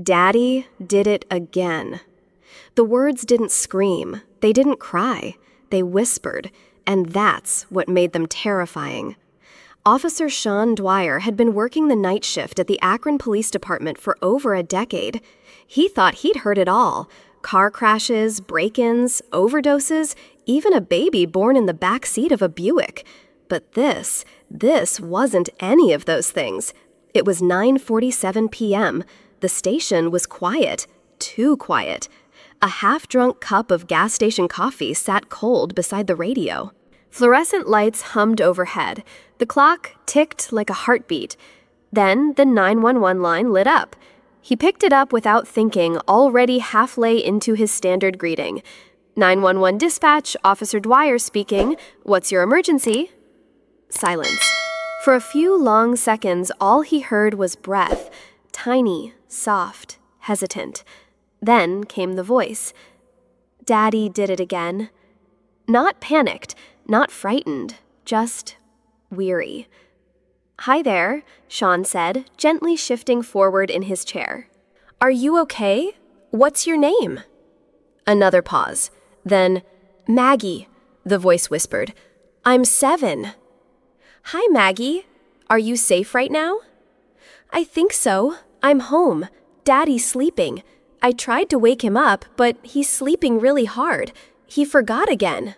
Daddy did it again. The words didn't scream, they didn't cry, they whispered, and that's what made them terrifying. Officer Shawn Dwire had been working the night shift at the Akron Police Department for over a decade. He thought he'd heard it all: car crashes, break-ins, overdoses, even a baby born in the back seat of a Buick. But this wasn't any of those things. It was 9:47 p.m. The station was quiet, too quiet. A half-drunk cup of gas station coffee sat cold beside the radio. Fluorescent lights hummed overhead. The clock ticked like a heartbeat. Then the 911 line lit up. He picked it up without thinking, already halfway into his standard greeting. 911 dispatch, Officer Dwire speaking. What's your emergency? Silence. For a few long seconds, all he heard was breath. Tiny, soft, hesitant. Then came the voice. Daddy did it again. Not panicked, not frightened, just weary. Hi there, Shawn said, gently shifting forward in his chair. Are you okay? What's your name? Another pause. Then, Maggie, the voice whispered. I'm 7. Hi, Maggie. Are you safe right now? I think so. I'm home. Daddy's sleeping. I tried to wake him up, but he's sleeping really hard. He forgot again.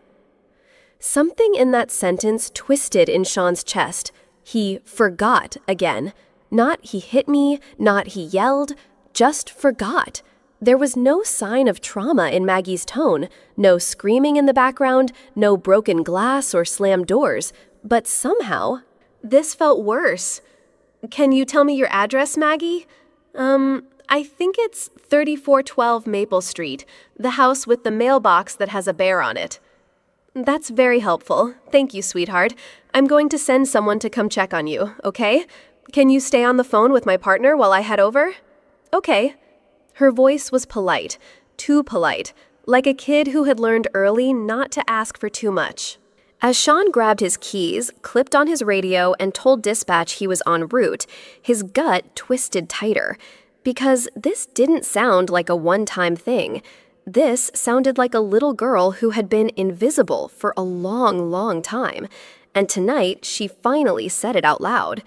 Something in that sentence twisted in Shawn's chest. He forgot again. Not he hit me, not he yelled, just forgot. There was no sign of trauma in Maggie's tone, no screaming in the background, no broken glass or slammed doors. But somehow, this felt worse. Can you tell me your address, Maggie? I think it's 3412 Maple Street, the house with the mailbox that has a bear on it. That's very helpful. Thank you, sweetheart. I'm going to send someone to come check on you, okay? Can you stay on the phone with my partner while I head over? Okay. Her voice was polite, too polite, like a kid who had learned early not to ask for too much. As Shawn grabbed his keys, clipped on his radio, and told dispatch he was en route, his gut twisted tighter. Because this didn't sound like a one-time thing. This sounded like a little girl who had been invisible for a long, long time. And tonight, she finally said it out loud.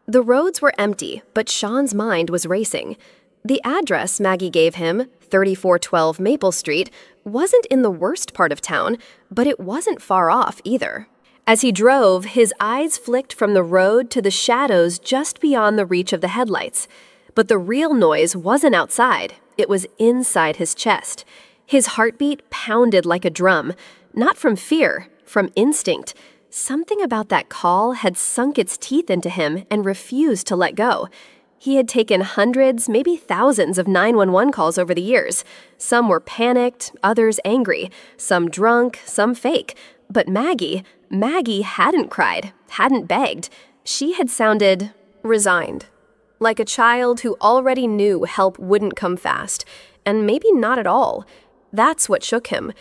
The roads were empty, but Shawn's mind was racing. The address Maggie gave him, 3412 Maple Street, wasn't in the worst part of town, but it wasn't far off either. As he drove, his eyes flicked from the road to the shadows just beyond the reach of the headlights. But the real noise wasn't outside. It was inside his chest. His heartbeat pounded like a drum, not from fear, from instinct. Something about that call had sunk its teeth into him and refused to let go. He had taken hundreds, maybe thousands of 911 calls over the years. Some were panicked, others angry, some drunk, some fake. But Maggie hadn't cried, hadn't begged. She had sounded resigned. Like a child who already knew help wouldn't come fast, and maybe not at all. That's what shook him.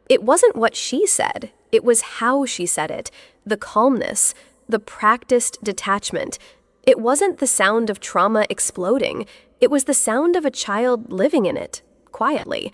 It wasn't what she said, it was how she said it, the calmness, the practiced detachment. It wasn't the sound of trauma exploding, it was the sound of a child living in it, quietly.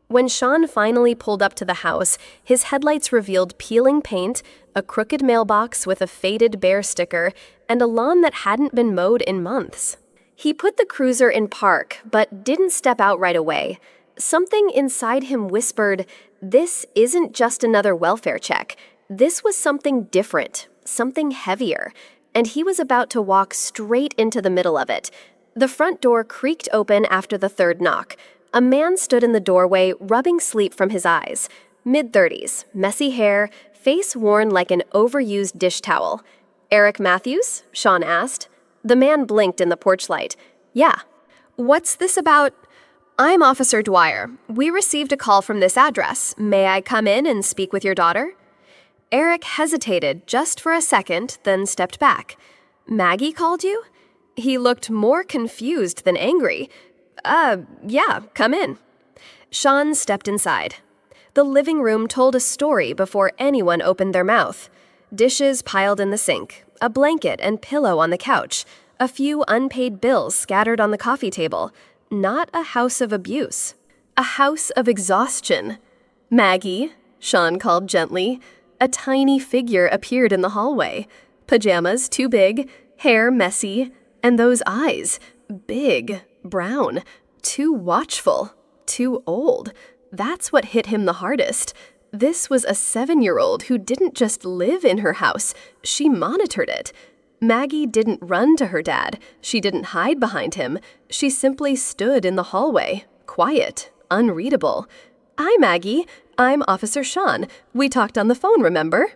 When Shawn finally pulled up to the house, his headlights revealed peeling paint, a crooked mailbox with a faded bear sticker, and a lawn that hadn't been mowed in months. He put the cruiser in park, but didn't step out right away. Something inside him whispered, this isn't just another welfare check. This was something different, something heavier, and he was about to walk straight into the middle of it. The front door creaked open after the third knock. A man stood in the doorway, rubbing sleep from his eyes. Mid-30s, messy hair, face worn like an overused dish towel. Eric Matthews? Shawn asked. The man blinked in the porch light. Yeah. What's this about? I'm Officer Dwire. We received a call from this address. May I come in and speak with your daughter? Eric hesitated just for a second, then stepped back. Maggie called you? He looked more confused than angry. Yeah, come in. Shawn stepped inside. The living room told a story before anyone opened their mouth. Dishes piled in the sink, a blanket and pillow on the couch, a few unpaid bills scattered on the coffee table. Not a house of abuse. A house of exhaustion. "Maggie," Shawn called gently. A tiny figure appeared in the hallway. Pajamas too big, hair messy, and those eyes, big, brown, too watchful, too old. That's what hit him the hardest. This was a 7-year-old who didn't just live in her house, she monitored it. Maggie didn't run to her dad. She didn't hide behind him. She simply stood in the hallway, quiet, unreadable. "Hi, Maggie. I'm Officer Shawn. We talked on the phone, remember?"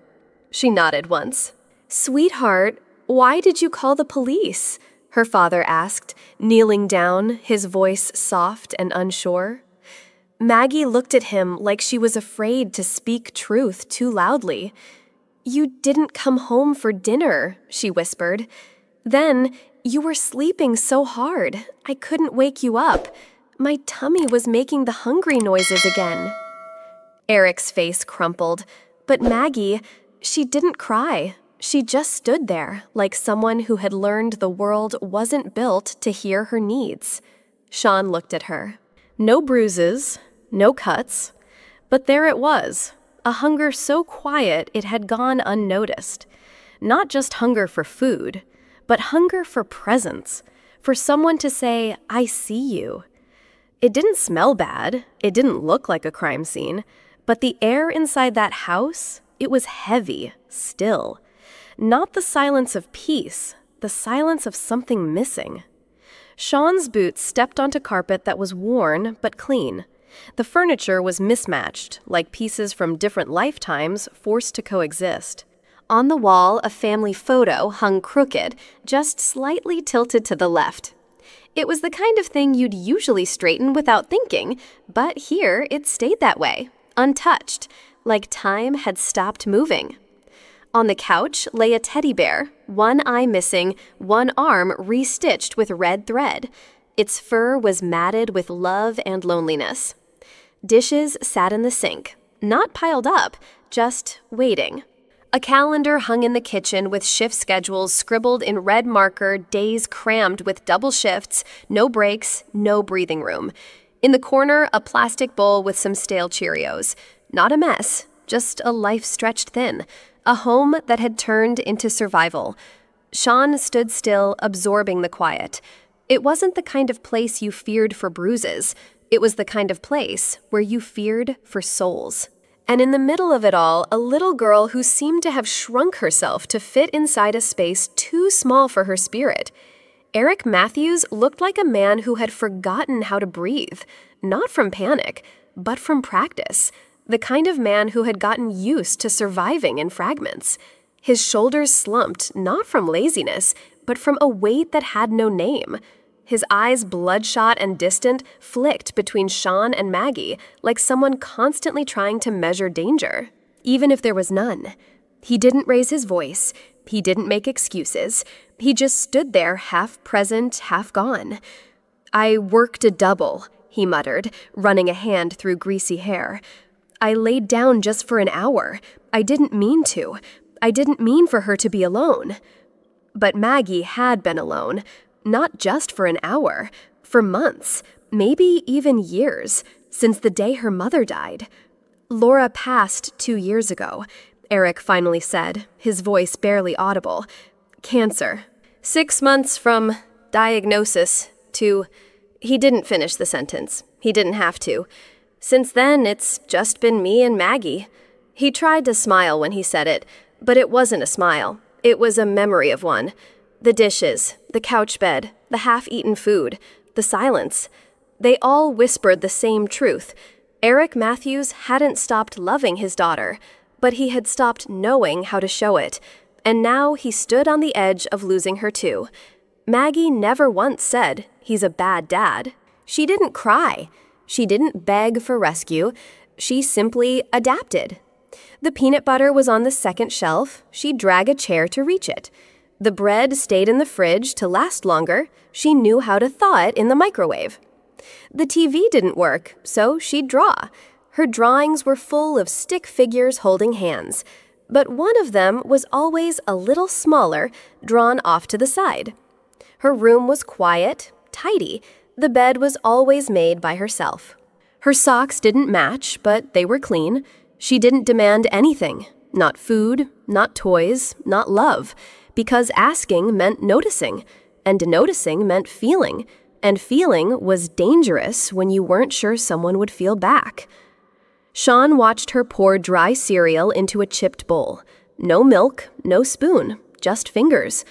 She nodded once. "Sweetheart, why did you call the police?" her father asked, kneeling down, his voice soft and unsure. Maggie looked at him like she was afraid to speak truth too loudly. "You didn't come home for dinner," she whispered. "Then, you were sleeping so hard, I couldn't wake you up. My tummy was making the hungry noises again." Eric's face crumpled, but Maggie, she didn't cry. She just stood there, like someone who had learned the world wasn't built to hear her needs. Shawn looked at her. No bruises, no cuts, but there it was, a hunger so quiet it had gone unnoticed. Not just hunger for food, but hunger for presence, for someone to say, "I see you." It didn't smell bad, it didn't look like a crime scene, but the air inside that house, it was heavy, still. Not the silence of peace, the silence of something missing. Shawn's boots stepped onto carpet that was worn but clean. The furniture was mismatched, like pieces from different lifetimes forced to coexist. On the wall, a family photo hung crooked, just slightly tilted to the left. It was the kind of thing you'd usually straighten without thinking, but here it stayed that way, untouched, like time had stopped moving. On the couch lay a teddy bear, one eye missing, one arm restitched with red thread. Its fur was matted with love and loneliness. Dishes sat in the sink, not piled up, just waiting. A calendar hung in the kitchen with shift schedules scribbled in red marker, days crammed with double shifts, no breaks, no breathing room. In the corner, a plastic bowl with some stale Cheerios. Not a mess, just a life stretched thin. A home that had turned into survival. Shawn stood still, absorbing the quiet. It wasn't the kind of place you feared for bruises. It was the kind of place where you feared for souls. And in the middle of it all, a little girl who seemed to have shrunk herself to fit inside a space too small for her spirit. Eric Matthews looked like a man who had forgotten how to breathe, not from panic, but from practice. The kind of man who had gotten used to surviving in fragments. His shoulders slumped, not from laziness, but from a weight that had no name. His eyes, bloodshot and distant, flicked between Shawn and Maggie, like someone constantly trying to measure danger, even if there was none. He didn't raise his voice. He didn't make excuses. He just stood there, half present, half gone. "I worked a double," he muttered, running a hand through greasy hair. "I laid down just for an hour. I didn't mean to. I didn't mean for her to be alone." But Maggie had been alone, not just for an hour, for months, maybe even years, since the day her mother died. "Laura passed 2 years ago," Eric finally said, his voice barely audible. "Cancer. 6 months from diagnosis to..." He didn't finish the sentence. He didn't have to. "Since then, it's just been me and Maggie." He tried to smile when he said it, but it wasn't a smile. It was a memory of one. The dishes, the couch bed, the half-eaten food, the silence. They all whispered the same truth. Eric Matthews hadn't stopped loving his daughter, but he had stopped knowing how to show it. And now he stood on the edge of losing her too. Maggie never once said, "He's a bad dad." She didn't cry. She didn't beg for rescue. She simply adapted. The peanut butter was on the second shelf. She'd drag a chair to reach it. The bread stayed in the fridge to last longer. She knew how to thaw it in the microwave. The TV didn't work, so she'd draw. Her drawings were full of stick figures holding hands, but one of them was always a little smaller, drawn off to the side. Her room was quiet, tidy. The bed was always made by herself. Her socks didn't match, but they were clean. She didn't demand anything. Not food, not toys, not love. Because asking meant noticing, and noticing meant feeling, and feeling was dangerous when you weren't sure someone would feel back. Shawn watched her pour dry cereal into a chipped bowl. No milk, no spoon, just fingers.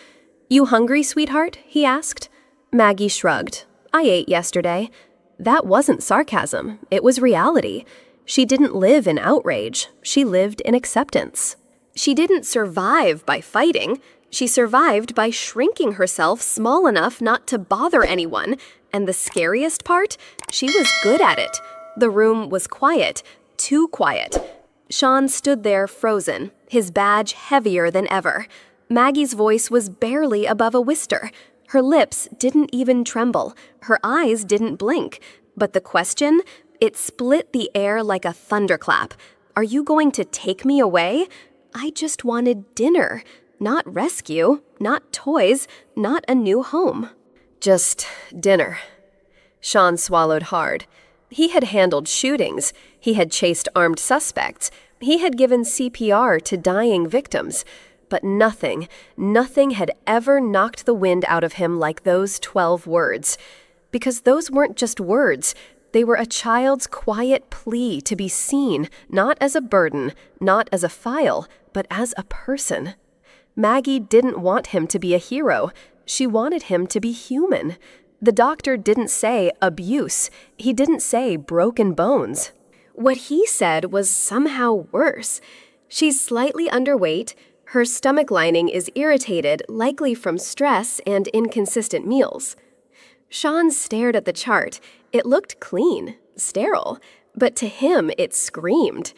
"You hungry, sweetheart?" he asked. Maggie shrugged. "I ate yesterday." That wasn't sarcasm, it was reality. She didn't live in outrage, she lived in acceptance. She didn't survive by fighting, she survived by shrinking herself small enough not to bother anyone, and the scariest part, she was good at it. The room was quiet, too quiet. Shawn stood there frozen, his badge heavier than ever. Maggie's voice was barely above a whisper. Her lips didn't even tremble, her eyes didn't blink. But the question, it split the air like a thunderclap. "Are you going to take me away?" I just wanted dinner, not rescue, not toys, not a new home. Just dinner. Shawn swallowed hard. He had handled shootings, he had chased armed suspects, he had given CPR to dying victims. But nothing had ever knocked the wind out of him like those 12 words. Because those weren't just words, they were a child's quiet plea to be seen, not as a burden, not as a file, but as a person. Maggie didn't want him to be a hero. She wanted him to be human. The doctor didn't say abuse. He didn't say broken bones. What he said was somehow worse. She's slightly underweight. Her stomach lining is irritated, likely from stress and inconsistent meals. Shawn stared at the chart. It looked clean, sterile, but to him it screamed.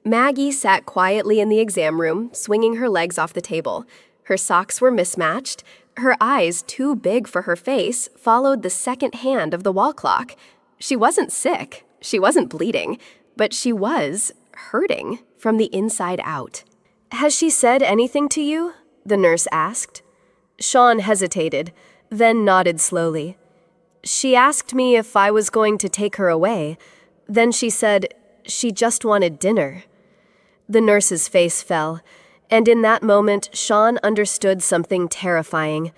Maggie sat quietly in the exam room, swinging her legs off the table. Her socks were mismatched. Her eyes, too big for her face, followed the second hand of the wall clock. She wasn't sick. She wasn't bleeding. But she was hurting from the inside out. "Has she said anything to you?" the nurse asked. Shawn hesitated, then nodded slowly. "She asked me if I was going to take her away. Then she said she just wanted dinner." The nurse's face fell, and in that moment, Shawn understood something terrifying.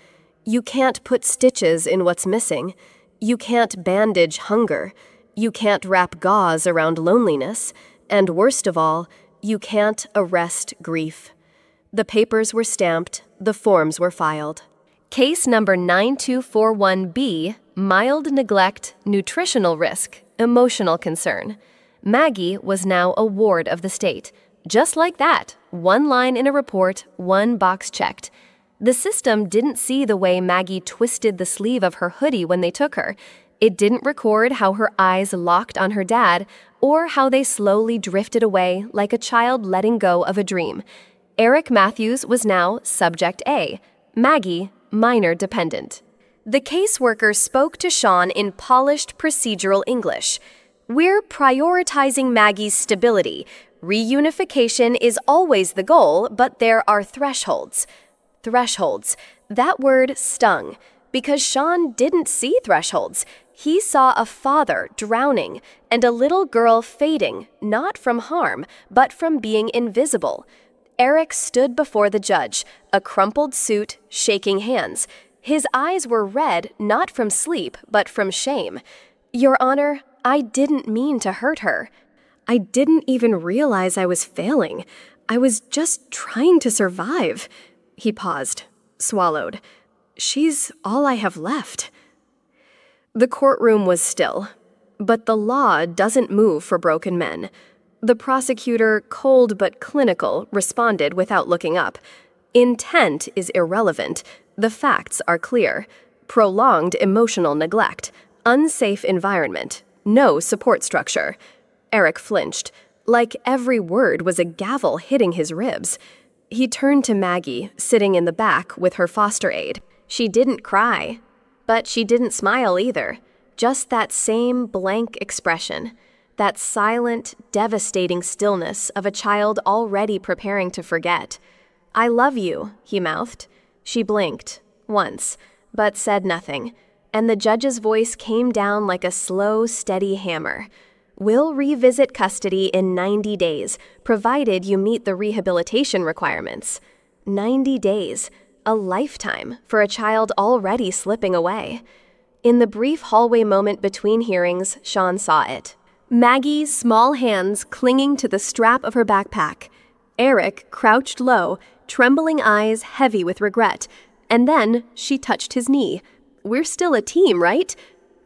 You can't put stitches in what's missing. You can't bandage hunger. You can't wrap gauze around loneliness. And worst of all, you can't arrest grief. The papers were stamped, the forms were filed. Case number 9241B, mild neglect, nutritional risk, emotional concern. Maggie was now a ward of the state. Just like that, one line in a report, one box checked. The system didn't see the way Maggie twisted the sleeve of her hoodie when they took her. It didn't record how her eyes locked on her dad, or how they slowly drifted away like a child letting go of a dream. Eric Matthews was now Subject A, Maggie, minor dependent. The caseworker spoke to Shawn in polished procedural English. "We're prioritizing Maggie's stability. Reunification is always the goal, but there are thresholds." Thresholds. That word stung, because Shawn didn't see thresholds. He saw a father drowning and a little girl fading, not from harm, but from being invisible. Eric stood before the judge, a crumpled suit, shaking hands. His eyes were red, not from sleep, but from shame. "Your Honor, I didn't mean to hurt her. I didn't even realize I was failing. I was just trying to survive." He paused, swallowed. "She's all I have left." The courtroom was still, but the law doesn't move for broken men. The prosecutor, cold but clinical, responded without looking up. Intent is irrelevant. The facts are clear. Prolonged emotional neglect, unsafe environment, no support structure. Eric flinched, like every word was a gavel hitting his ribs. He turned to Maggie, sitting in the back with her foster aide. She didn't cry, but she didn't smile either. Just that same blank expression. That silent, devastating stillness of a child already preparing to forget. "I love you," he mouthed. She blinked, once, but said nothing. and the judge's voice came down like a slow, steady hammer. We'll revisit custody in 90 days, provided you meet the rehabilitation requirements. 90 days, a lifetime for a child already slipping away. In the brief hallway moment between hearings, Shawn saw it. Maggie's small hands clinging to the strap of her backpack. Eric crouched low, trembling eyes heavy with regret. And then she touched his knee. "We're still a team, right?"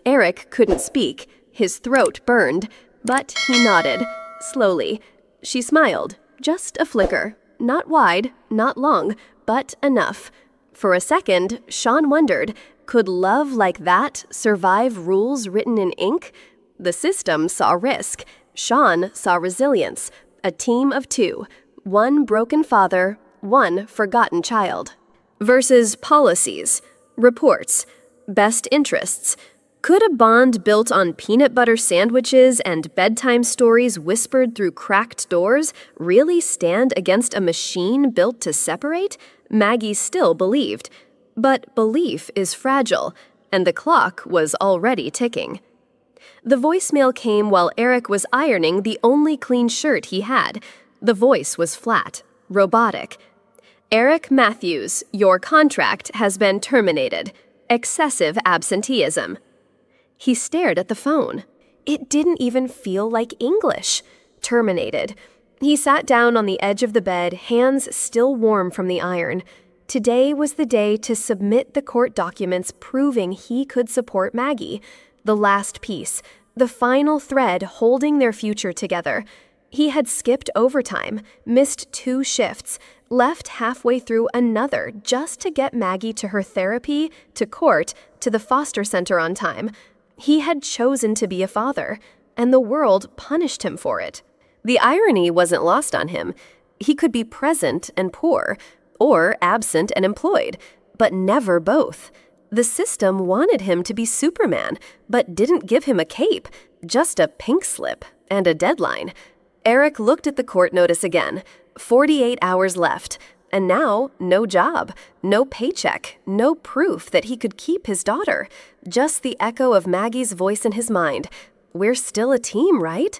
Eric couldn't speak. His throat burned, but he nodded, slowly. She smiled, just a flicker. Not wide, not long, but enough. For a second, Shawn wondered, could love like that survive rules written in ink? The system saw risk. Shawn saw resilience. A team of two. One broken father, one forgotten child. Versus policies, reports, best interests. Could a bond built on peanut butter sandwiches and bedtime stories whispered through cracked doors really stand against a machine built to separate? Maggie still believed. But belief is fragile, and the clock was already ticking. The voicemail came while Eric was ironing the only clean shirt he had. The voice was flat, robotic. "Eric Matthews, your contract has been terminated. Excessive absenteeism." He stared at the phone. It didn't even feel like English. Terminated. He sat down on the edge of the bed, hands still warm from the iron. Today was the day to submit the court documents proving he could support Maggie. The last piece, the final thread holding their future together. He had skipped overtime, missed 2 shifts, left halfway through another just to get Maggie to her therapy, to court, to the foster center on time. He had chosen to be a father, and the world punished him for it. The irony wasn't lost on him. He could be present and poor, or absent and employed, but never both. The system wanted him to be Superman, but didn't give him a cape, just a pink slip and a deadline. Eric looked at the court notice again. 48 hours left, and now no job, no paycheck, no proof that he could keep his daughter. Just the echo of Maggie's voice in his mind. We're still a team, right?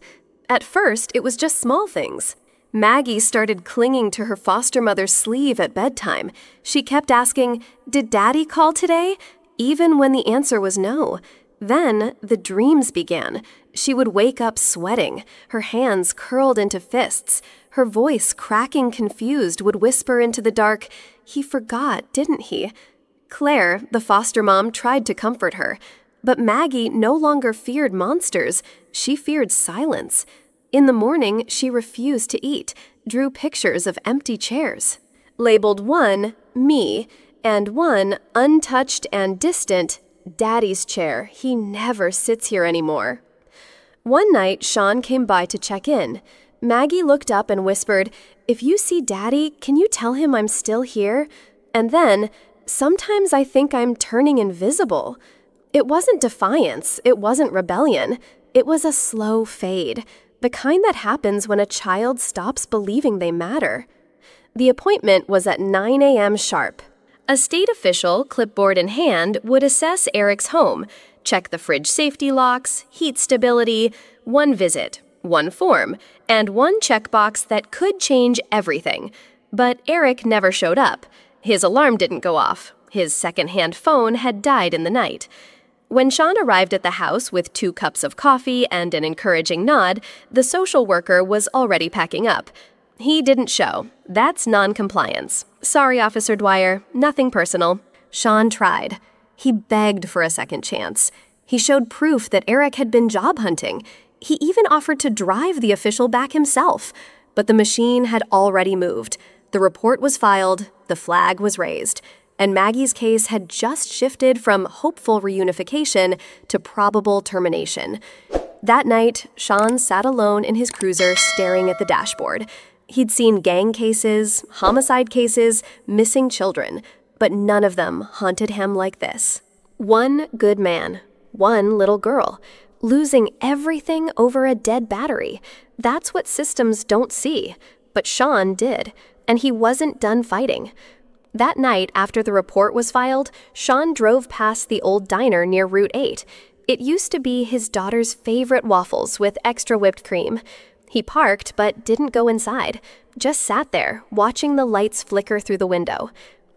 At first, it was just small things. Maggie started clinging to her foster mother's sleeve at bedtime. She kept asking, "Did Daddy call today?" Even when the answer was no. Then the dreams began. She would wake up sweating, her hands curled into fists. Her voice, cracking confused, would whisper into the dark, "He forgot, didn't he?" Claire, the foster mom, tried to comfort her. But Maggie no longer feared monsters. She feared silence. In the morning, she refused to eat, drew pictures of empty chairs. Labeled one, me, and one, untouched and distant, Daddy's chair. He never sits here anymore. One night, Shawn came by to check in. Maggie looked up and whispered, "If you see Daddy, can you tell him I'm still here?" And then, "Sometimes I think I'm turning invisible." It wasn't defiance. It wasn't rebellion. It was a slow fade. The kind that happens when a child stops believing they matter. The appointment was at 9 a.m. sharp. A state official, clipboard in hand, would assess Eric's home, check the fridge safety locks, heat stability, one visit, one form, and one checkbox that could change everything. But Eric never showed up. His alarm didn't go off. His second-hand phone had died in the night. When Shawn arrived at the house with 2 cups of coffee and an encouraging nod, the social worker was already packing up. He didn't show. That's non-compliance. "Sorry, Officer Dwire, nothing personal." Shawn tried. He begged for a second chance. He showed proof that Eric had been job hunting. He even offered to drive the official back himself. But the machine had already moved. The report was filed, the flag was raised, and Maggie's case had just shifted from hopeful reunification to probable termination. That night, Shawn sat alone in his cruiser staring at the dashboard. He'd seen gang cases, homicide cases, missing children, but none of them haunted him like this. One good man, one little girl, losing everything over a dead battery. That's what systems don't see, but Shawn did, and he wasn't done fighting. That night, after the report was filed, Shawn drove past the old diner near Route 8. It used to be his daughter's favorite waffles with extra whipped cream. He parked but didn't go inside, just sat there, watching the lights flicker through the window.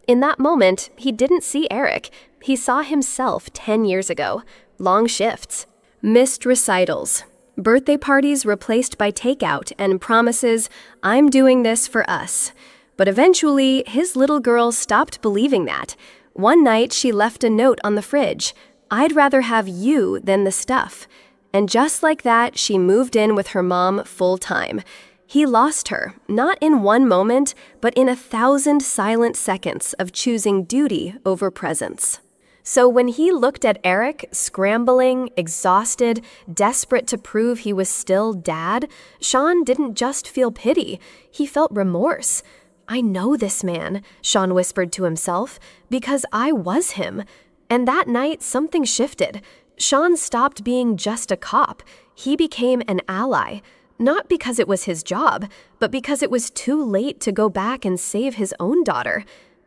In that moment, he didn't see Eric. He saw himself 10 years ago. Long shifts. Missed recitals. Birthday parties replaced by takeout and promises, "I'm doing this for us." But eventually, his little girl stopped believing that. One night, she left a note on the fridge. "I'd rather have you than the stuff." And just like that, she moved in with her mom full time. He lost her, not in one moment, but in 1,000 silent seconds of choosing duty over presence. So when he looked at Eric, scrambling, exhausted, desperate to prove he was still dad, Shawn didn't just feel pity, he felt remorse. "I know this man," Shawn whispered to himself, "because I was him." And that night, something shifted. Shawn stopped being just a cop. He became an ally. Not because it was his job, but because it was too late to go back and save his own daughter.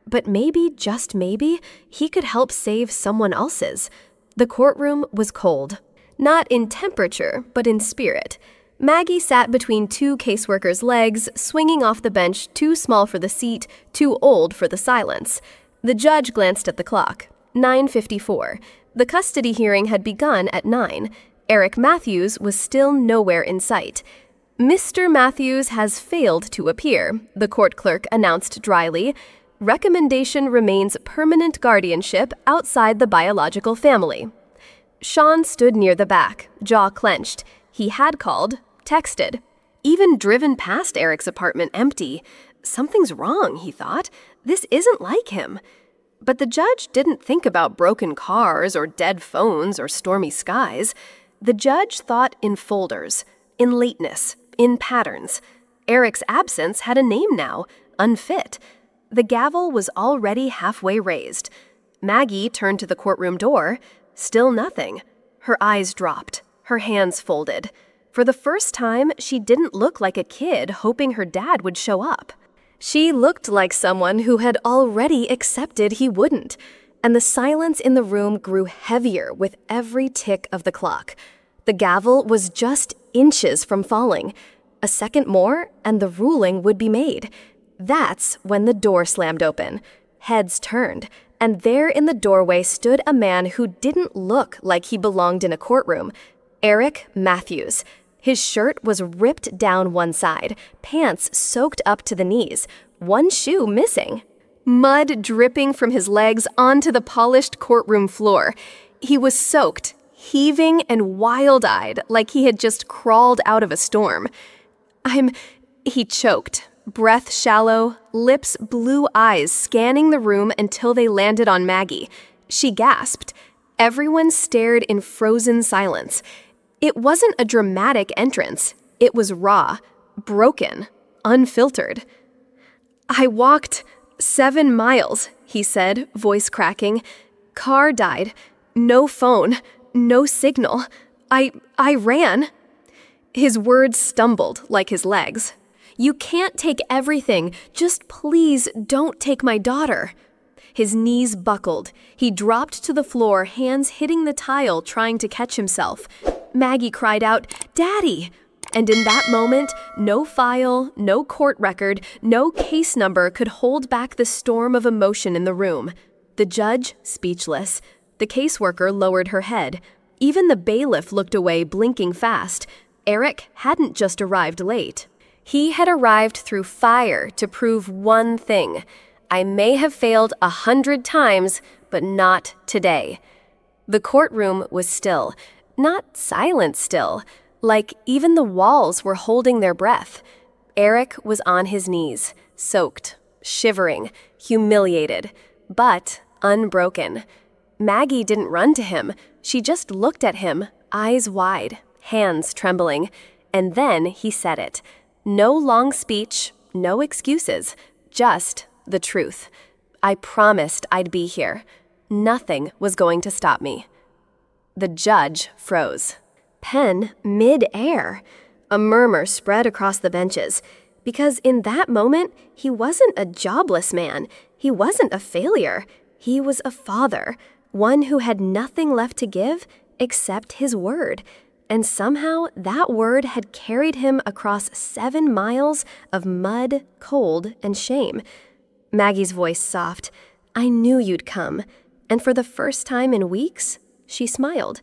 But maybe, just maybe, he could help save someone else's. The courtroom was cold. Not in temperature, but in spirit. Maggie sat between two caseworkers' legs, swinging off the bench, too small for the seat, too old for the silence. The judge glanced at the clock. 9:54. The custody hearing had begun at 9. Eric Matthews was still nowhere in sight. "Mr. Matthews has failed to appear," the court clerk announced dryly. "Recommendation remains permanent guardianship outside the biological family." Shawn stood near the back, jaw clenched. He had called, texted, even driven past Eric's apartment empty. Something's wrong, he thought. This isn't like him. But the judge didn't think about broken cars or dead phones or stormy skies. The judge thought in folders, in lateness, in patterns. Eric's absence had a name now, unfit. The gavel was already halfway raised. Maggie turned to the courtroom door. Still nothing. Her eyes dropped, her hands folded. For the first time, she didn't look like a kid hoping her dad would show up. She looked like someone who had already accepted he wouldn't. And the silence in the room grew heavier with every tick of the clock. The gavel was just inches from falling. A second more, and the ruling would be made. That's when the door slammed open. Heads turned, and there in the doorway stood a man who didn't look like he belonged in a courtroom. Eric Matthews. His shirt was ripped down one side, pants soaked up to the knees, one shoe missing. Mud dripping from his legs onto the polished courtroom floor. He was soaked, heaving and wild-eyed like he had just crawled out of a storm. He choked. Breath shallow, lips blue eyes scanning the room until they landed on Maggie. She gasped. Everyone stared in frozen silence. It wasn't a dramatic entrance. It was raw, broken, unfiltered. "I walked 7 miles, he said, voice cracking. "Car died. No phone. No signal. I ran." His words stumbled like his legs. "You can't take everything. Just please don't take my daughter." His knees buckled. He dropped to the floor, hands hitting the tile, trying to catch himself. Maggie cried out, "Daddy!" And in that moment, no file, no court record, no case number could hold back the storm of emotion in the room. The judge, speechless. The caseworker lowered her head. Even the bailiff looked away, blinking fast. Eric hadn't just arrived late. He had arrived through fire to prove one thing. I may have failed 100 times, but not today. The courtroom was still. Not silent still. Like even the walls were holding their breath. Eric was on his knees, soaked, shivering, humiliated, but unbroken. Maggie didn't run to him. She just looked at him, eyes wide, hands trembling. And then he said it. No long speech, no excuses, just the truth. I promised I'd be here. Nothing was going to stop me. The judge froze. Pen mid-air. A murmur spread across the benches. Because in that moment, he wasn't a jobless man. He wasn't a failure. He was a father, one who had nothing left to give except his word. And somehow that word had carried him across 7 miles of mud, cold, and shame. Maggie's voice soft. I knew you'd come. And for the first time in weeks, she smiled.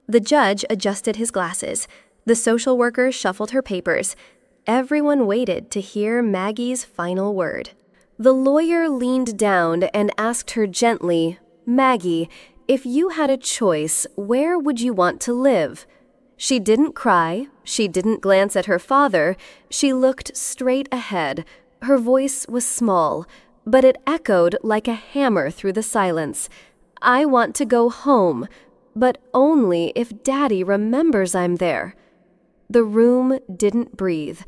The judge adjusted his glasses. The social worker shuffled her papers. Everyone waited to hear Maggie's final word. The lawyer leaned down and asked her gently, Maggie, if you had a choice, where would you want to live? She didn't cry. She didn't glance at her father. She looked straight ahead. Her voice was small, but it echoed like a hammer through the silence. I want to go home, but only if Daddy remembers I'm there. The room didn't breathe.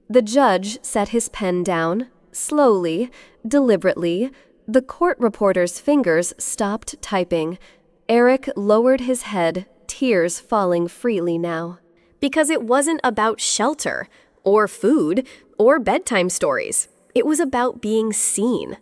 The judge set his pen down. Slowly, deliberately, the court reporter's fingers stopped typing. Eric lowered his head, tears falling freely now. Because it wasn't about shelter, or food, or bedtime stories. It was about being seen.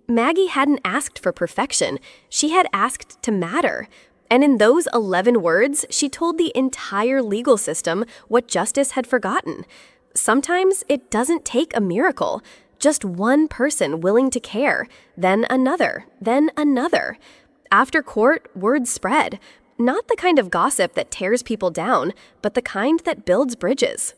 Maggie hadn't asked for perfection. She had asked to matter. And in those 11 words, she told the entire legal system what justice had forgotten. Sometimes it doesn't take a miracle. Just one person willing to care, then another, then another. After court, word spread. Not the kind of gossip that tears people down, but the kind that builds bridges.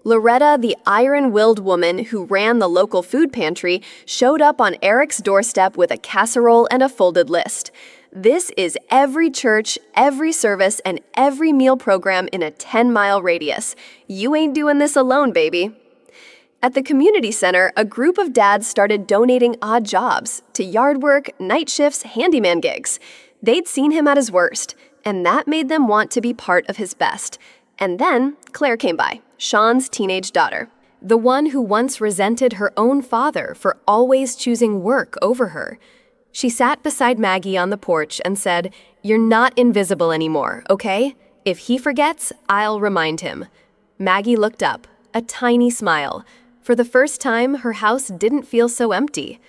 Loretta, the iron-willed woman who ran the local food pantry, showed up on Eric's doorstep with a casserole and a folded list. This is every church, every service, and every meal program in a 10-mile radius. You ain't doing this alone, baby. At the community center, a group of dads started donating odd jobs to yard work, night shifts, handyman gigs. They'd seen him at his worst, and that made them want to be part of his best. And then Claire came by, Shawn's teenage daughter, the one who once resented her own father for always choosing work over her. She sat beside Maggie on the porch and said, "You're not invisible anymore, okay? If he forgets, I'll remind him." Maggie looked up, a tiny smile. For the first time, her house didn't feel so empty.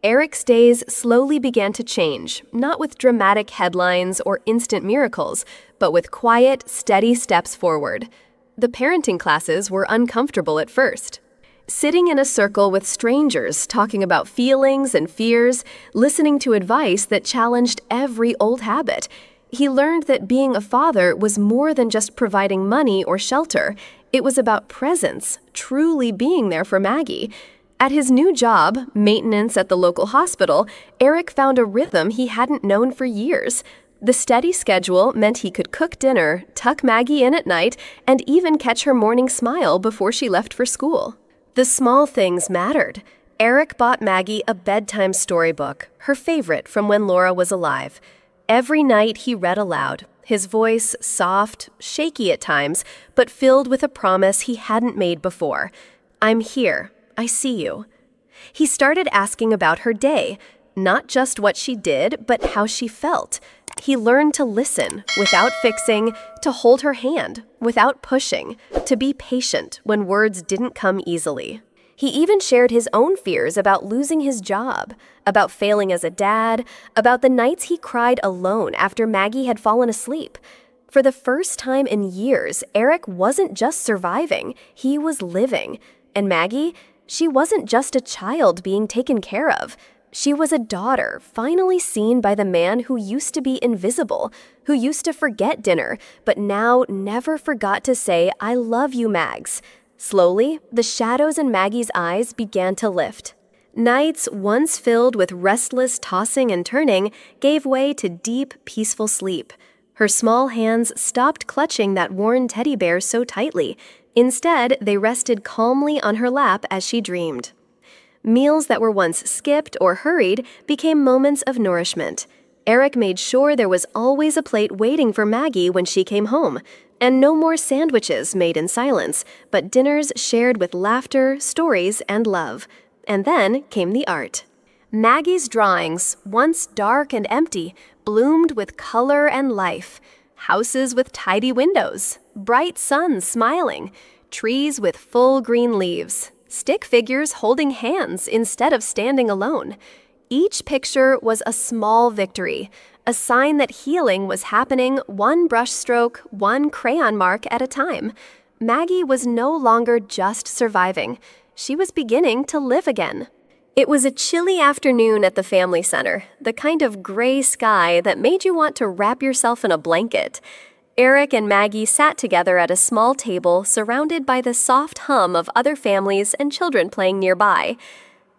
Eric's days slowly began to change, not with dramatic headlines or instant miracles, but with quiet, steady steps forward. The parenting classes were uncomfortable at first. Sitting in a circle with strangers, talking about feelings and fears, listening to advice that challenged every old habit. He learned that being a father was more than just providing money or shelter. It was about presence, truly being there for Maggie. At his new job, maintenance at the local hospital, Eric found a rhythm he hadn't known for years. The steady schedule meant he could cook dinner, tuck Maggie in at night, and even catch her morning smile before she left for school. The small things mattered. Eric bought Maggie a bedtime storybook, her favorite from when Laura was alive. Every night he read aloud, his voice soft, shaky at times, but filled with a promise he hadn't made before. I'm here. I see you. He started asking about her day, not just what she did, but how she felt. He learned to listen without fixing, to hold her hand without pushing, to be patient when words didn't come easily. He even shared his own fears about losing his job, about failing as a dad, about the nights he cried alone after Maggie had fallen asleep. For the first time in years, Eric wasn't just surviving, he was living. And Maggie, she wasn't just a child being taken care of. She was a daughter, finally seen by the man who used to be invisible, who used to forget dinner, but now never forgot to say, I love you, Mags. Slowly, the shadows in Maggie's eyes began to lift. Nights, once filled with restless tossing and turning, gave way to deep, peaceful sleep. Her small hands stopped clutching that worn teddy bear so tightly. Instead, they rested calmly on her lap as she dreamed. Meals that were once skipped or hurried became moments of nourishment. Eric made sure there was always a plate waiting for Maggie when she came home. And no more sandwiches made in silence, but dinners shared with laughter, stories, and love. And then came the art. Maggie's drawings, once dark and empty, bloomed with color and life. Houses with tidy windows, bright suns smiling, trees with full green leaves. stick figures holding hands instead of standing alone. Each picture was a small victory, a sign that healing was happening one brushstroke, one crayon mark at a time. Maggie was no longer just surviving. She was beginning to live again. It was a chilly afternoon at the family center, the kind of gray sky that made you want to wrap yourself in a blanket. Eric and Maggie sat together at a small table surrounded by the soft hum of other families and children playing nearby.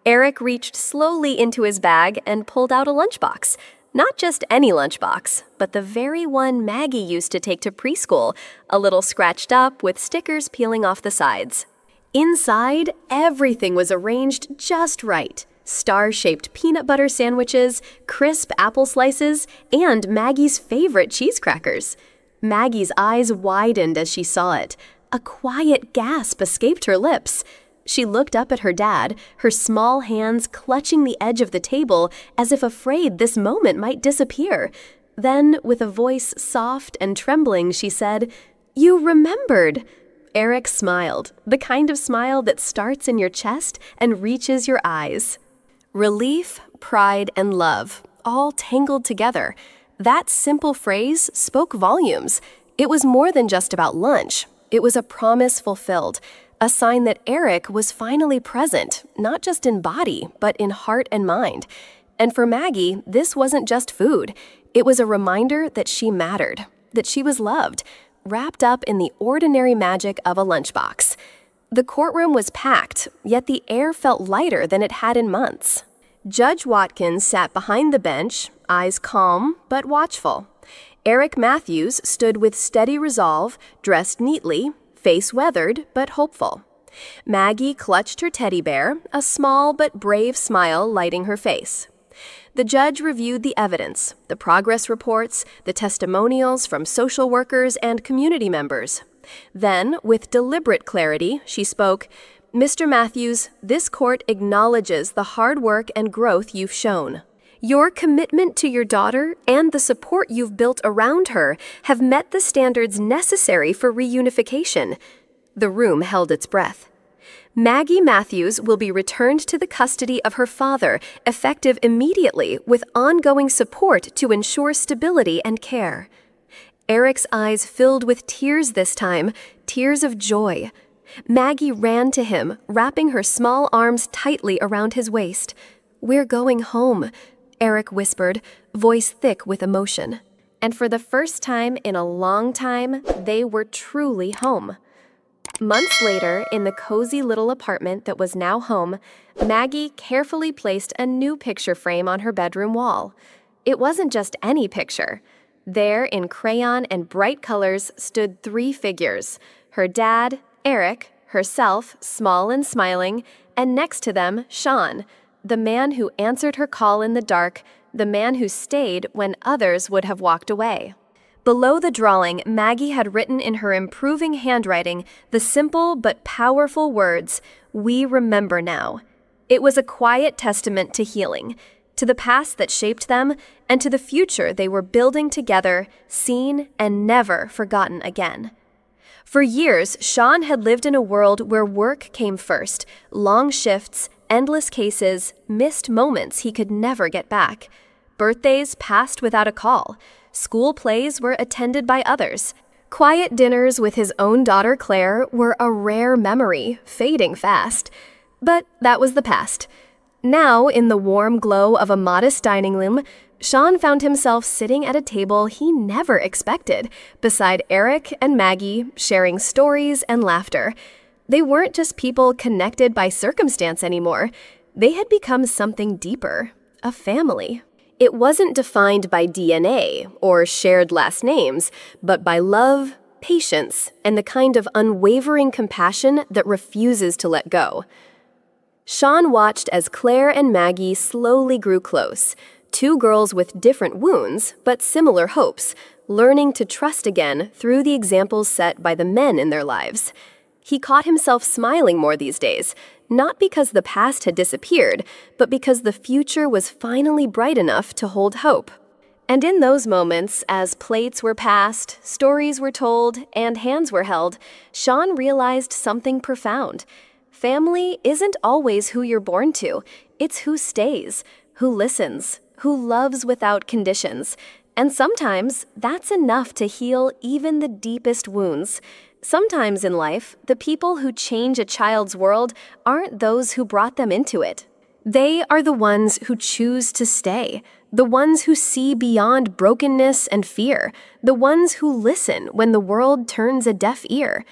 Eric reached slowly into his bag and pulled out a lunchbox. Not just any lunchbox, but the very one Maggie used to take to preschool, a little scratched up with stickers peeling off the sides. Inside, everything was arranged just right. Star-shaped peanut butter sandwiches, crisp apple slices, and Maggie's favorite cheese crackers. Maggie's eyes widened as she saw it. A quiet gasp escaped her lips. She looked up at her dad, her small hands clutching the edge of the table as if afraid this moment might disappear. Then, with a voice soft and trembling, she said, "You remembered." Eric smiled, the kind of smile that starts in your chest and reaches your eyes. Relief, pride, and love, all tangled together. That simple phrase spoke volumes. It was more than just about lunch. It was a promise fulfilled, a sign that Eric was finally present, not just in body, but in heart and mind. And for Maggie, this wasn't just food. It was a reminder that she mattered, that she was loved, wrapped up in the ordinary magic of a lunchbox. The courtroom was packed, yet the air felt lighter than it had in months. Judge Watkins sat behind the bench, eyes calm but watchful. Eric Matthews stood with steady resolve, dressed neatly, face weathered but hopeful. Maggie clutched her teddy bear, a small but brave smile lighting her face. The judge reviewed the evidence, the progress reports, the testimonials from social workers and community members. Then, with deliberate clarity, she spoke, "Mr. Matthews, this court acknowledges the hard work and growth you've shown. Your commitment to your daughter and the support you've built around her have met the standards necessary for reunification." The room held its breath. Maggie Matthews will be returned to the custody of her father, effective immediately, with ongoing support to ensure stability and care. Eric's eyes filled with tears this time, tears of joy. Maggie ran to him, wrapping her small arms tightly around his waist. "We're going home," Eric whispered, voice thick with emotion. And for the first time in a long time, they were truly home. Months later, in the cozy little apartment that was now home, Maggie carefully placed a new picture frame on her bedroom wall. It wasn't just any picture. There, in crayon and bright colors, stood 3 figures: her dad, Eric, herself, small and smiling, and next to them, Shawn, the man who answered her call in the dark, the man who stayed when others would have walked away. Below the drawing, Maggie had written in her improving handwriting the simple but powerful words, "We remember now." It was a quiet testament to healing, to the past that shaped them, and to the future they were building together, seen and never forgotten again. For years, Shawn had lived in a world where work came first, long shifts, endless cases, missed moments he could never get back. Birthdays passed without a call. School plays were attended by others. Quiet dinners with his own daughter Claire were a rare memory, fading fast. But that was the past. Now, in the warm glow of a modest dining room, Shawn found himself sitting at a table he never expected, beside Eric and Maggie, sharing stories and laughter. They weren't just people connected by circumstance anymore. They had become something deeper, a family. It wasn't defined by DNA or shared last names, but by love, patience, and the kind of unwavering compassion that refuses to let go. Shawn watched as Claire and Maggie slowly grew close, 2 girls with different wounds, but similar hopes, learning to trust again through the examples set by the men in their lives. He caught himself smiling more these days, not because the past had disappeared, but because the future was finally bright enough to hold hope. And in those moments, as plates were passed, stories were told, and hands were held, Shawn realized something profound. Family isn't always who you're born to. It's who stays, who listens, who loves without conditions. And sometimes that's enough to heal even the deepest wounds. Sometimes in life, the people who change a child's world aren't those who brought them into it. They are the ones who choose to stay, the ones who see beyond brokenness and fear, the ones who listen when the world turns a deaf ear.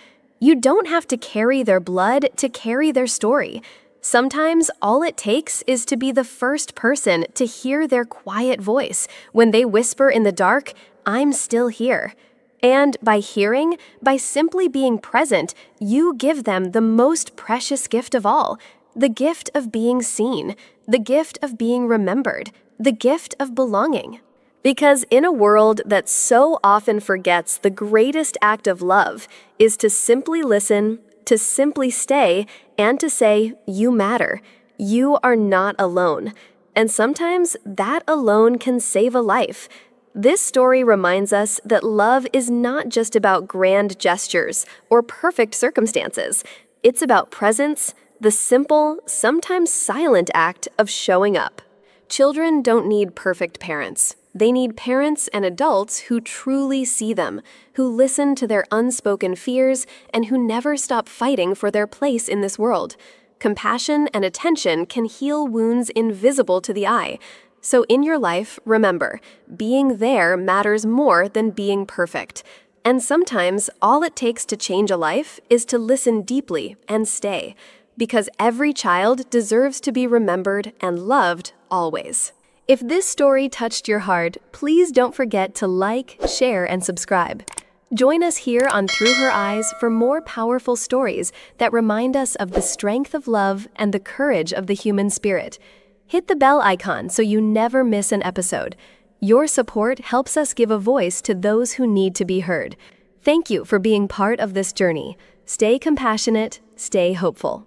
You don't have to carry their blood to carry their story. Sometimes all it takes is to be the first person to hear their quiet voice when they whisper in the dark, "I'm still here." And by hearing, by simply being present, you give them the most precious gift of all, the gift of being seen, the gift of being remembered, the gift of belonging. Because in a world that so often forgets the greatest act of love is to simply listen, to simply stay, and to say, "You matter. You are not alone." And sometimes that alone can save a life. This story reminds us that love is not just about grand gestures or perfect circumstances. It's about presence, the simple, sometimes silent act of showing up. Children don't need perfect parents. They need parents and adults who truly see them, who listen to their unspoken fears, and who never stop fighting for their place in this world. Compassion and attention can heal wounds invisible to the eye. So in your life, remember, being there matters more than being perfect. And sometimes all it takes to change a life is to listen deeply and stay. Because every child deserves to be remembered and loved always. If this story touched your heart, please don't forget to like, share, and subscribe. Join us here on Through Her Eyes for more powerful stories that remind us of the strength of love and the courage of the human spirit. Hit the bell icon so you never miss an episode. Your support helps us give a voice to those who need to be heard. Thank you for being part of this journey. Stay compassionate, stay hopeful.